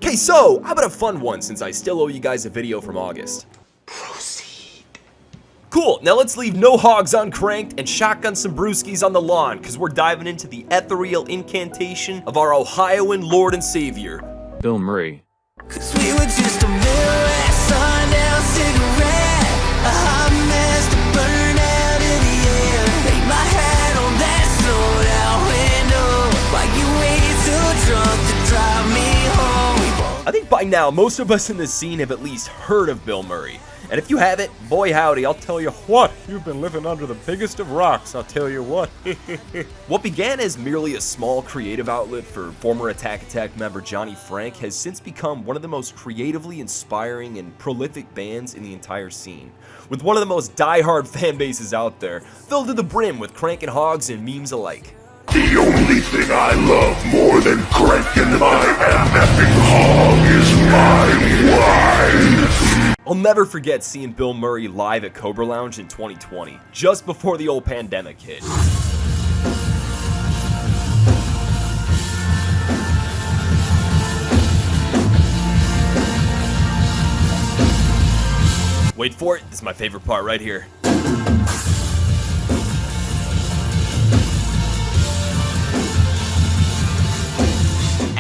Hey, so, how about a fun one since I still owe you guys a video from August? Proceed. Cool, now let's leave no hogs uncranked and shotgun some brewskis on the lawn, because we're diving into the ethereal incantation of our Ohioan Lord and Savior, Bilmuri. Cause we were just a Midwest sundown cigarette, a hot mess to burn out in the air. Lay my hat on that slowed out window, while you wait too drunk to drive me home. I think by now most of us in this scene have at least heard of Bilmuri. And if you haven't, boy howdy, I'll tell you what, you've been living under the biggest of rocks, I'll tell you what. What began as merely a small creative outlet for former Attack Attack member Johnny Franck has since become one of the most creatively inspiring and prolific bands in the entire scene, with one of the most die-hard fan bases out there, filled to the brim with cranking hogs and memes alike. The only thing I love more than cranking my MFing hog is my wife. I'll never forget seeing Bilmuri live at Cobra Lounge in 2020, just before the old pandemic hit. Wait for it, this is my favorite part right here.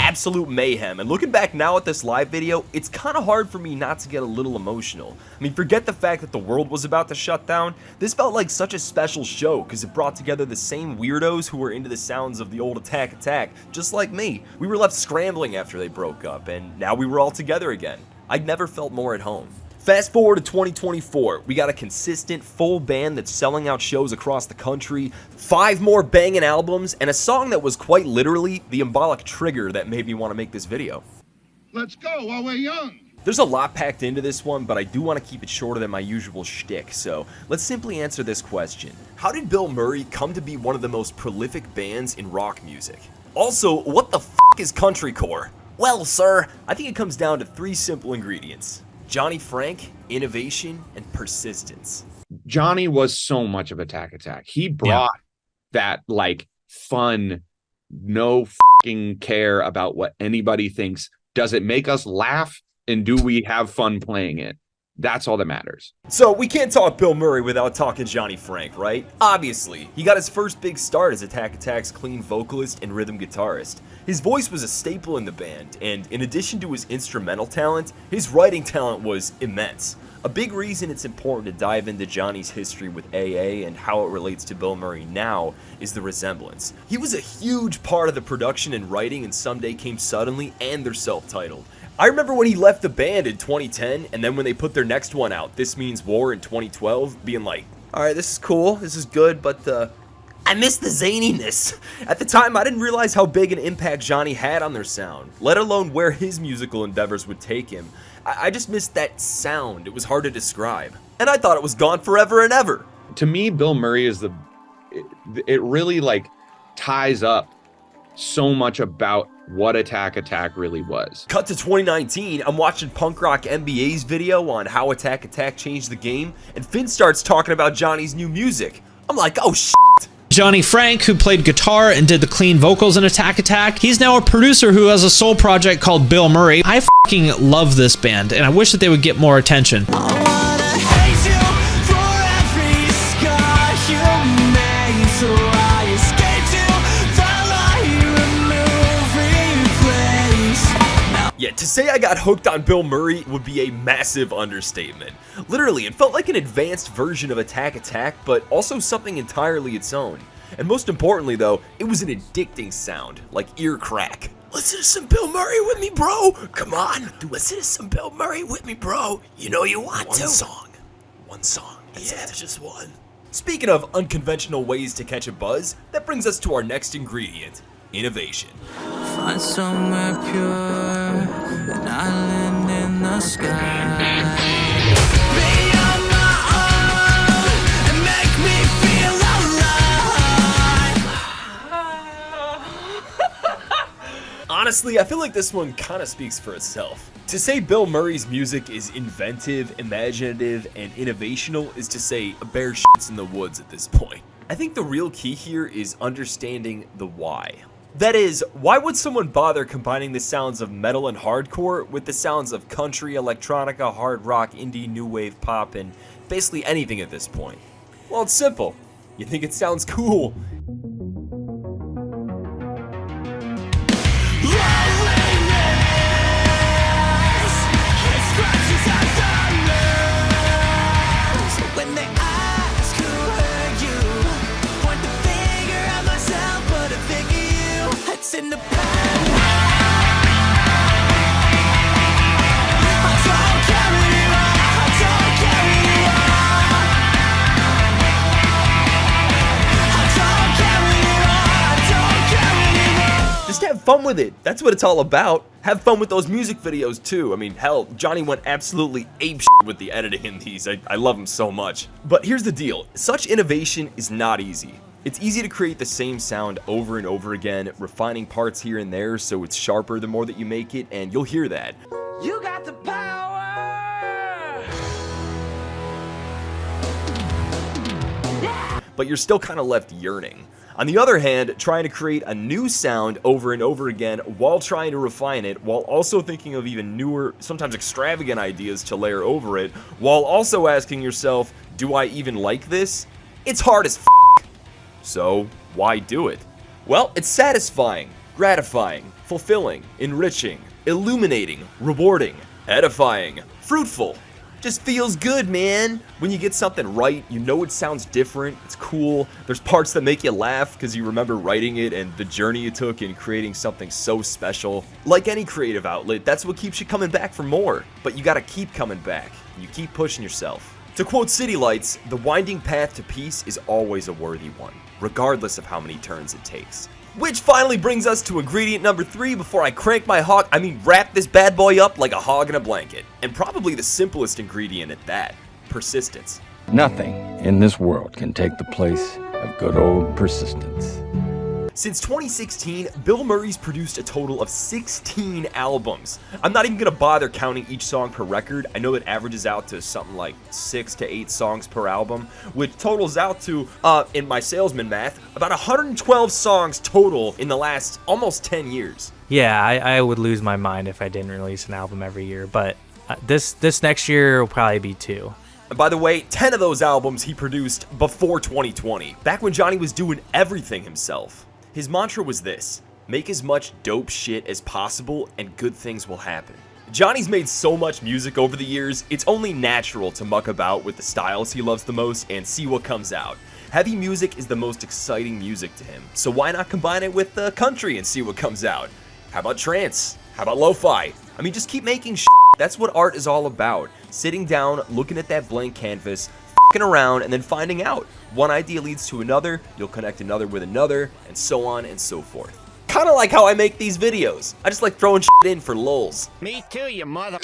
Absolute mayhem, and looking back now at this live video, it's kind of hard for me not to get a little emotional. I mean, forget the fact that the world was about to shut down, this felt like such a special show because it brought together the same weirdos who were into the sounds of the old Attack Attack, just like me. We were left scrambling after they broke up, and now we were all together again. I'd never felt more at home. Fast forward to 2024, we got a consistent full band that's selling out shows across the country, 5 more banging albums, and a song that was quite literally the embolic trigger that made me want to make this video. Let's go while we're young. There's a lot packed into this one, but I do want to keep it shorter than my usual shtick, so let's simply answer this question. How did Bilmuri come to be one of the most prolific bands in rock music? Also, what the f*** is Countrycore? Well, sir, I think it comes down to 3 simple ingredients. Johnny Franck, innovation, and persistence. Johnny was so much of Attack Attack. He brought that like fun, no fucking care about what anybody thinks. Does it make us laugh? And do we have fun playing it? That's all that matters. So we can't talk Bilmuri without talking Johnny Franck, right? Obviously, he got his first big start as Attack Attack's clean vocalist and rhythm guitarist. His voice was a staple in the band, and in addition to his instrumental talent, his writing talent was immense. A big reason it's important to dive into Johnny's history with AA and how it relates to Bilmuri now is the resemblance. He was a huge part of the production and writing in Someday Came Suddenly and their self-titled. I remember when he left the band in 2010, and then when they put their next one out, This Means War, in 2012, being like, alright, this is cool, this is good, but I miss the zaniness. At the time, I didn't realize how big an impact Johnny had on their sound, let alone where his musical endeavors would take him. I just missed that sound. It was hard to describe. And I thought it was gone forever and ever. To me, Bilmuri is it really like ties up so much about what Attack Attack really was. Cut to 2019, I'm watching Punk Rock NBA's video on how Attack Attack changed the game, and Finn starts talking about Johnny's new music. I'm like, oh shit. Johnny Franck, who played guitar and did the clean vocals in Attack Attack, he's now a producer who has a sole project called Bilmuri. I fucking love this band, and I wish that they would get more attention. Yeah, to say I got hooked on Bilmuri would be a massive understatement. Literally, it felt like an advanced version of Attack Attack, but also something entirely its own. And most importantly though, it was an addicting sound, like ear crack. Listen to some Bilmuri with me, bro! Come on, listen to some Bilmuri with me, bro! You know you want to! One song. That's it, just one. Speaking of unconventional ways to catch a buzz, that brings us to our next ingredient, innovation. Find somewhere pure, an island in the sky. Be on my own and make me feel alive. Honestly, I feel like this one kind of speaks for itself. To say Bilmuri's music is inventive, imaginative, and innovational is to say a bear shits in the woods at this point. I think the real key here is understanding the why. That is, why would someone bother combining the sounds of metal and hardcore with the sounds of country, electronica, hard rock, indie, new wave, pop, and basically anything at this point? Well, it's simple. You think it sounds cool. When they ask who hurt you, point the finger at myself, but I think of you. It's in the past. I don't care anymore. I don't care anymore. I don't care anymore. I don't care anymore. Just have fun with it. That's what it's all about. Have fun with those music videos too. I mean, hell, Johnny went absolutely apeshit with the editing in these. I love him so much. But here's the deal. Such innovation is not easy. It's easy to create the same sound over and over again, refining parts here and there so it's sharper the more that you make it, and you'll hear that. You got the power. But you're still kind of left yearning. On the other hand, trying to create a new sound over and over again while trying to refine it, while also thinking of even newer, sometimes extravagant ideas to layer over it, while also asking yourself, do I even like this? It's hard as f***. So, why do it? Well, it's satisfying, gratifying, fulfilling, enriching, illuminating, rewarding, edifying, fruitful. Just feels good, man. When you get something right, you know it sounds different, it's cool, there's parts that make you laugh because you remember writing it and the journey you took in creating something so special. Like any creative outlet, that's what keeps you coming back for more. But you gotta keep coming back, and you keep pushing yourself. To quote City Lights, the winding path to peace is always a worthy one, regardless of how many turns it takes. Which finally brings us to ingredient number 3 before I wrap this bad boy up like a hog in a blanket. And probably the simplest ingredient at that, persistence. Nothing in this world can take the place of good old persistence. Since 2016, Bilmuri's produced a total of 16 albums. I'm not even gonna bother counting each song per record. I know it averages out to something like 6 to 8 songs per album, which totals out to, in my salesman math, about 112 songs total in the last almost 10 years. Yeah, I would lose my mind if I didn't release an album every year, but this next year will probably be 2. And by the way, 10 of those albums he produced before 2020, back when Johnny was doing everything himself. His mantra was this: make as much dope shit as possible and good things will happen. Johnny's made so much music over the years, it's only natural to muck about with the styles he loves the most and see what comes out. Heavy music is the most exciting music to him, so why not combine it with country and see what comes out? How about trance? How about lo-fi? I mean, just keep making shit. That's what art is all about. Sitting down, looking at that blank canvas, f***ing around, and then finding out. One idea leads to another, you'll connect another with another, and so on and so forth. Kinda like how I make these videos. I just like throwing shit in for lulz. Me too, you mother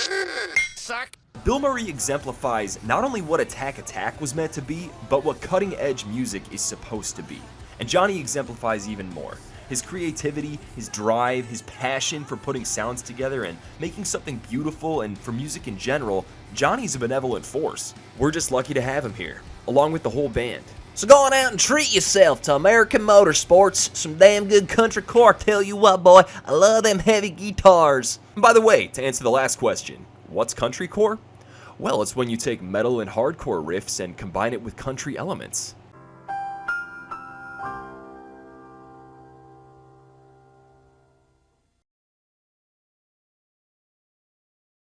suck. Bilmuri exemplifies not only what Attack Attack was meant to be, but what cutting-edge music is supposed to be. And Johnny exemplifies even more. His creativity, his drive, his passion for putting sounds together and making something beautiful, and for music in general, Johnny's a benevolent force. We're just lucky to have him here, along with the whole band. So go on out and treat yourself to American Motorsports, some damn good Countrycore. Tell you what, boy, I love them heavy guitars. And by the way, to answer the last question, what's Countrycore? Well, it's when you take metal and hardcore riffs and combine it with country elements.